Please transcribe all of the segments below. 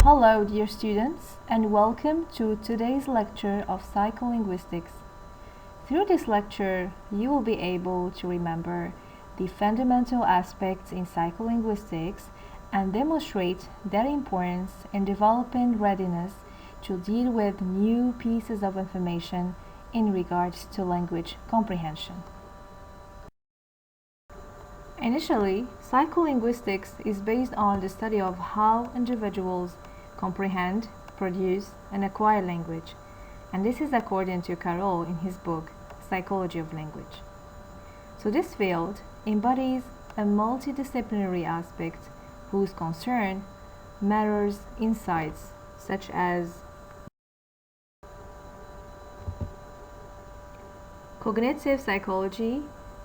Hello dear students, and welcome to today's lecture of psycholinguistics. Through this lecture, you will be able to remember the fundamental aspects in psycholinguistics and demonstrate their importance in developing readiness to deal with new pieces of information in regards to language comprehension. Initially, psycholinguistics is based on the study of how individuals comprehend, produce, and acquire language, and this is according to Carroll in his book, Psychology of Language. So this field embodies a multidisciplinary aspect whose concern mirrors insights such as cognitive psychology,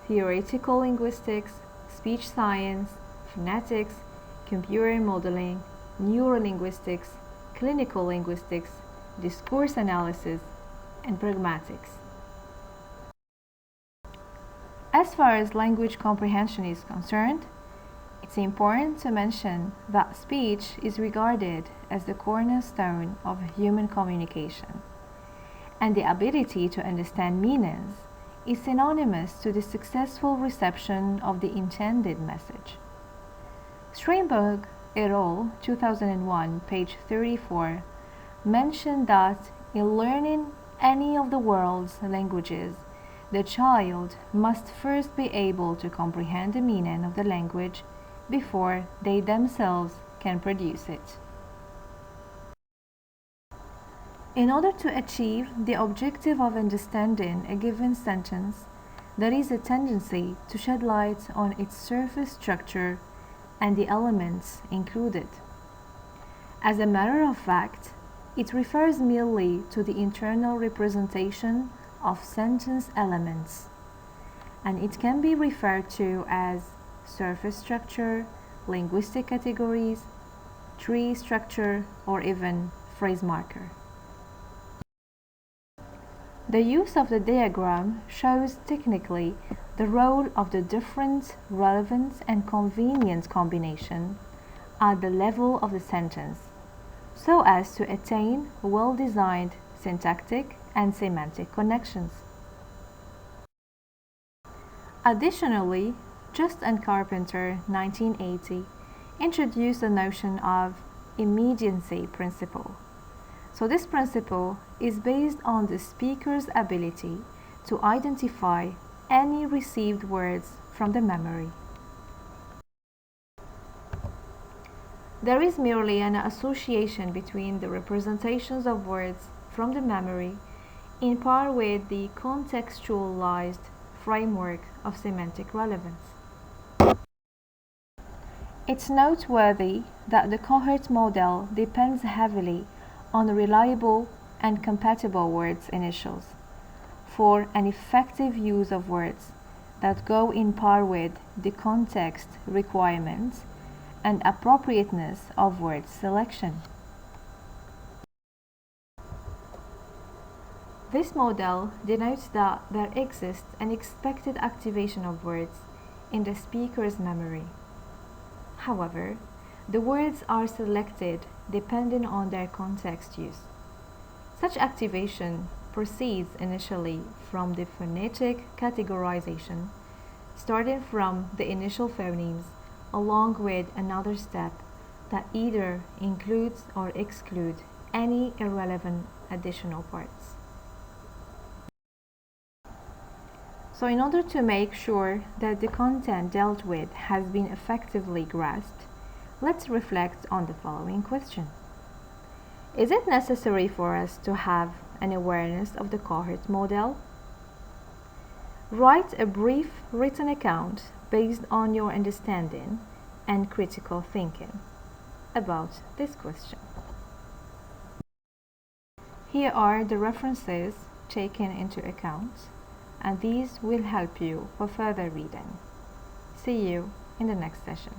theoretical linguistics, speech science, phonetics, computer modeling, neurolinguistics, clinical linguistics, discourse analysis, and pragmatics. As far as language comprehension is concerned, it's important to mention that speech is regarded as the cornerstone of human communication, and the ability to understand meanings is synonymous to the successful reception of the intended message. Steinberg et al., 2001, page 34, mentioned that in learning any of the world's languages, the child must first be able to comprehend the meaning of the language before they themselves can produce it. In order to achieve the objective of understanding a given sentence, there is a tendency to shed light on its surface structure and the elements included. As a matter of fact, it refers merely to the internal representation of sentence elements, and it can be referred to as surface structure, linguistic categories, tree structure, or even phrase marker. The use of the diagram shows technically the role of the different relevance and convenience combination at the level of the sentence, so as to attain well-designed syntactic and semantic connections. Additionally, Just and Carpenter, 1980, introduced the notion of immediacy principle. So this principle is based on the speaker's ability to identify any received words from the memory. There is merely an association between the representations of words from the memory in par with the contextualized framework of semantic relevance. It's noteworthy that the cohort model depends heavily on reliable and compatible words initials for an effective use of words that go in par with the context requirements and appropriateness of word selection. This model denotes that there exists an expected activation of words in the speaker's memory. However, the words are selected depending on their context use. Such activation proceeds initially from the phonetic categorization, starting from the initial phonemes, along with another step that either includes or excludes any irrelevant additional parts. So in order to make sure that the content dealt with has been effectively grasped, let's reflect on the following question. Is it necessary for us to have an awareness of the cohort model? Write a brief written account based on your understanding and critical thinking about this question. Here are the references taken into account, and these will help you for further reading. See you in the next session.